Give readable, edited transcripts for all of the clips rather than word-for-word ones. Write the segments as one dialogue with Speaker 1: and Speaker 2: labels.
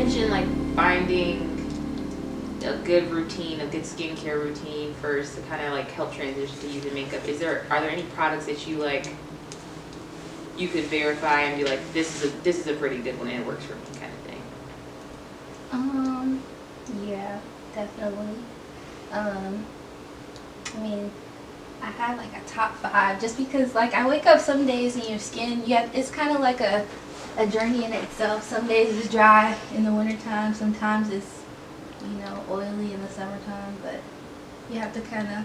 Speaker 1: mentioned like finding a good routine, a good skincare routine first to kind of like help transition to using makeup. Are there any products that you like you could verify and be like, this is a pretty good one and it works for me kind of thing?
Speaker 2: Yeah, definitely. I mean, I have like a top 5 just because like I wake up some days and your skin, it's kind of like a journey in itself. Some days it's dry in the wintertime, sometimes it's, you know, oily in the summertime, but you have to kind of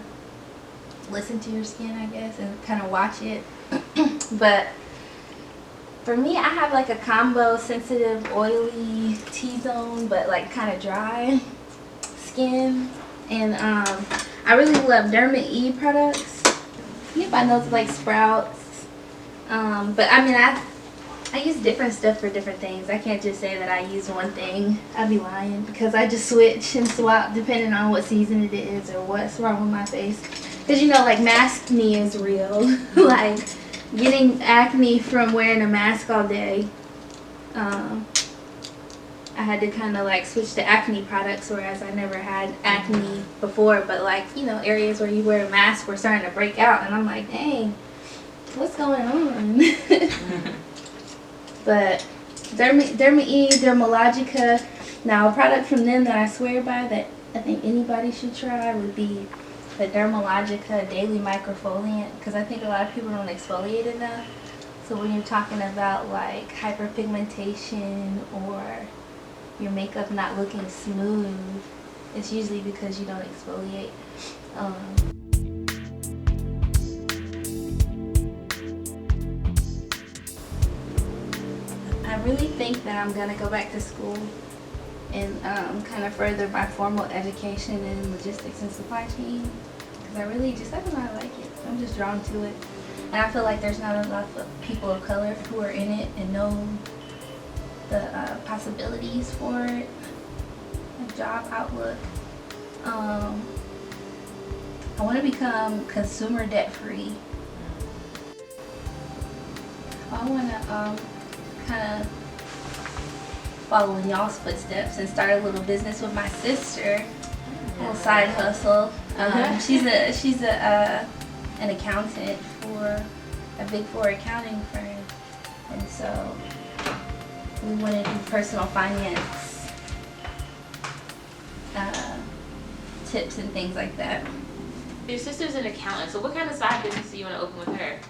Speaker 2: listen to your skin, I guess, and kind of watch it. But for me, I have like a combo sensitive, oily, T-zone, but like kind of dry skin. And I really love Derma E products. You can find those at, like Sprouts. But I mean, I use different stuff for different things. I can't just say that I use one thing. I'd be lying because I just switch and swap depending on what season it is or what's wrong with my face. Because, you know, like maskne is real. Like getting acne from wearing a mask all day. I had to kind of like switch to acne products, whereas I never had acne before. But like, you know, areas where you wear a mask were starting to break out. And I'm like, dang, what's going on? But Derma E, Dermalogica. Now, a product from them that I swear by that I think anybody should try would be the Dermalogica Daily Microfoliant, because I think a lot of people don't exfoliate enough. So when you're talking about like hyperpigmentation or your makeup not looking smooth, it's usually because you don't exfoliate. I really think that I'm gonna go back to school and kind of further my formal education in logistics and supply chain, because I don't know, I like it. I'm just drawn to it, and I feel like there's not enough of people of color who are in it and know the possibilities for it, the job outlook. I want to become consumer debt free. I want to kind of follow in y'all's footsteps and start a little business with my sister, a little side hustle. She's an accountant for a Big 4 accounting firm, and so we want to do personal finance tips and things like that.
Speaker 1: Your sister's an accountant, so what kind of side business do you want to open with her?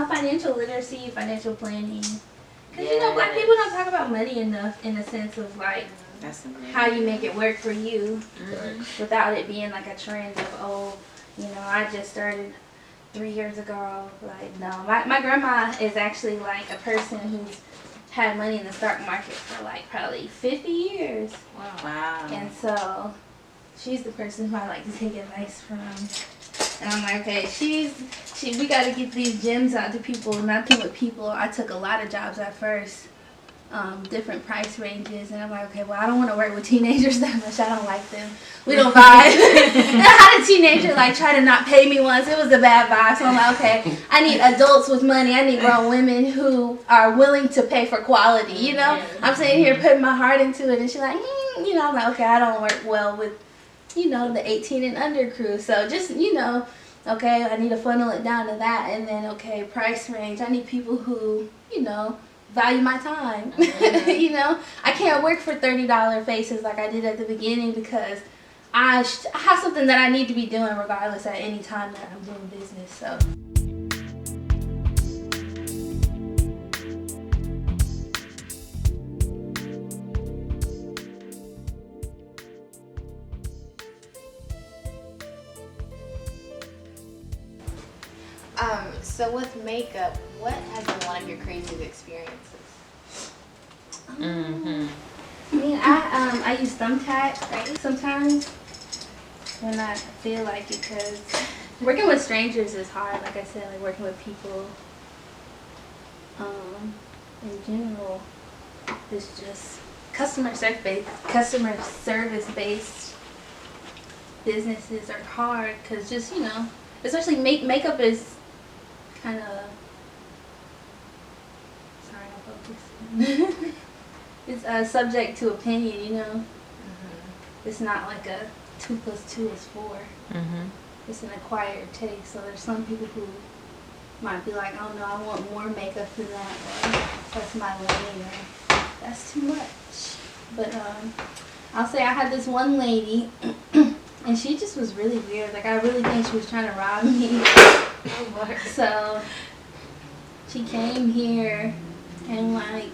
Speaker 2: Financial literacy, financial planning. Because, you know, Black people don't talk about money enough in the sense of, like, how you make it work for you without it being, like, a trend of, oh, you know, I just started 3 years ago. Like, no. My grandma is actually, like, a person who's had money in the stock market for, like, probably 50 years.
Speaker 1: Wow.
Speaker 2: And so she's the person who I like to take advice from. And I'm like, okay, we got to get these gems out to people. Nothing with people. I took a lot of jobs at first, different price ranges, and I'm like, okay, well, I don't want to work with teenagers that much. I don't like them. We don't vibe. And I had a teenager like try to not pay me once. It was a bad vibe. So I'm like, okay, I need adults with money. I need grown women who are willing to pay for quality. You know, I'm sitting here putting my heart into it, and she's like, you know, I'm like, okay, I don't work well with, you know, the 18 and under crew. So just, you know, okay, I need to funnel it down to that. And then, okay, price range. I need people who, you know, value my time. You know, I can't work for $30 faces like I did at the beginning, because I have something that I need to be doing regardless at any time that I'm doing business. So.
Speaker 3: So with makeup, what has been one of your craziest experiences?
Speaker 2: I mean, I use thumbtack, right, sometimes when I feel like it, because working with strangers is hard. Like I said, like working with people in general is just customer service based businesses are hard, because just, you know, especially makeup is kind of, sorry, I'm focusing. it's subject to opinion, you know. It's not like a 2 + 2 is 4. It's an acquired taste. So there's some people who might be like, oh no, I want more makeup than that, or that's my lane, or that's too much. But I'll say I had this one lady, and she just was really weird. Like, I really think she was trying to rob me. So she came here, and like,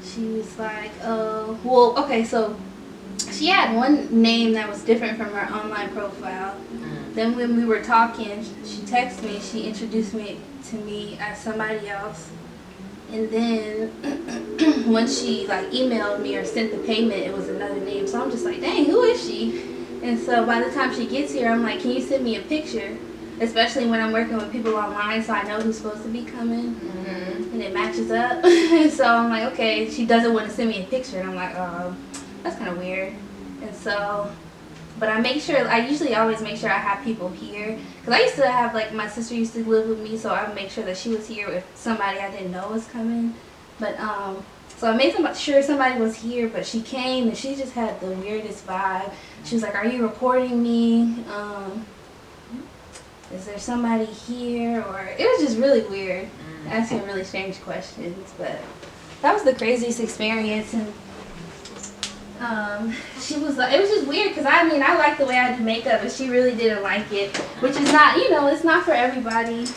Speaker 2: she was like, oh, well, okay, so she had one name that was different from her online profile. Then when we were talking, she texted me, she introduced me to me as somebody else. And then when she like emailed me or sent the payment, it was another name. So I'm just like, dang, who is she? And so by the time she gets here, I'm like, can you send me a picture? Especially when I'm working with people online, so I know who's supposed to be coming. And it matches up. So I'm like, okay, she doesn't want to send me a picture. And I'm like, oh, that's kind of weird. And so, but I make sure, I usually always make sure I have people here. Because I used to have, like, my sister used to live with me, so I would make sure that she was here if somebody I didn't know was coming. But, so I made sure somebody was here, but she came and she just had the weirdest vibe. She was like, are you recording me? Is there somebody here? Or, it was just really weird. Asking really strange questions, but that was the craziest experience. And she was like, it was just weird because I mean, I like the way I do makeup, but she really didn't like it, which is not, you know, it's not for everybody.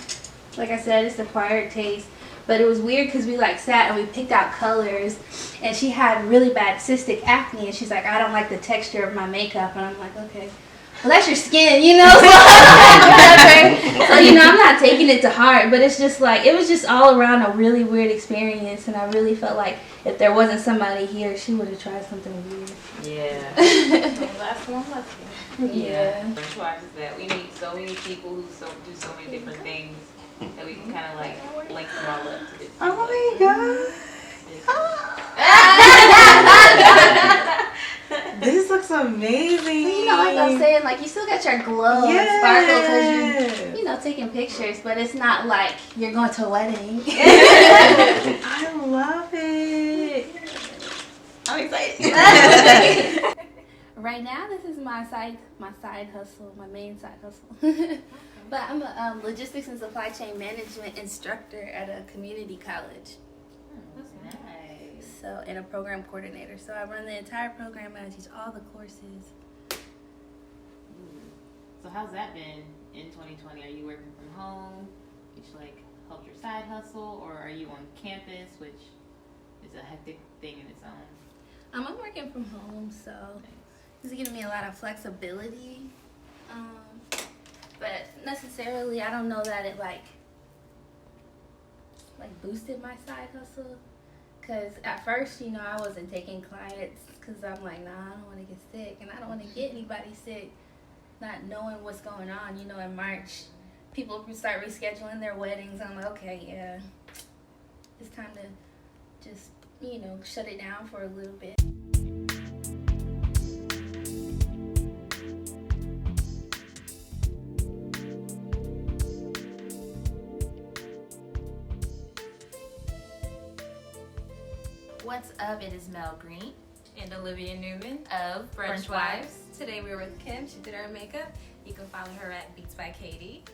Speaker 2: Like I said, it's acquired taste. But it was weird because we like sat and we picked out colors, and she had really bad cystic acne, and she's like, I don't like the texture of my makeup, and I'm like, okay. Well, that's your skin, you know, so whatever. So, you know, I'm not taking it to heart, but it's just like, it was just all around a really weird experience, and I really felt like if there wasn't somebody here, she would have tried something weird.
Speaker 1: Yeah.
Speaker 3: Last one lucky.
Speaker 1: Yeah. Brunchwives is that we need so many people who do so many different things that we can kind of like link them all up to this.
Speaker 4: Oh my god. This looks amazing.
Speaker 2: You know, like I'm saying, like you still got your glow and sparkle because you're, you know, taking pictures, but it's not like you're going to a wedding.
Speaker 4: I love it. I'm excited.
Speaker 2: Right now, this is my side hustle, my main side hustle. But I'm a logistics and supply chain management instructor at a community college.
Speaker 1: That's nice.
Speaker 2: So, and a program coordinator. So I run the entire program and I teach all the courses.
Speaker 1: So how's that been in 2020? Are you working from home, which like helped your side hustle, or are you on campus, which is a hectic thing in its own?
Speaker 2: I'm working from home, so it's giving me a lot of flexibility. But necessarily, I don't know that it like boosted my side hustle. Because at first, you know, I wasn't taking clients because I'm like, nah, I don't want to get sick. And I don't want to get anybody sick, not knowing what's going on. You know, in March, people start rescheduling their weddings. I'm like, okay, yeah, it's time to just, you know, shut it down for a little bit.
Speaker 3: What's up? It is Mel Green
Speaker 5: and Olivia Newman
Speaker 3: of
Speaker 5: Brunchwives. Today we're with Kim. She did our makeup. You can follow her at Beats by Katie.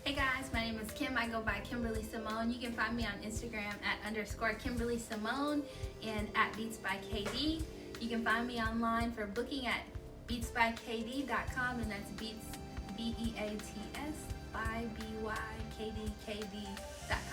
Speaker 2: Hey guys, my name is Kim. I go by Kimberly Simone. You can find me on Instagram at _Kimberly Simone and at Beats by KD. You can find me online for booking at beatsbykd.com, and that's Beats BEATS by BYKDKD.com.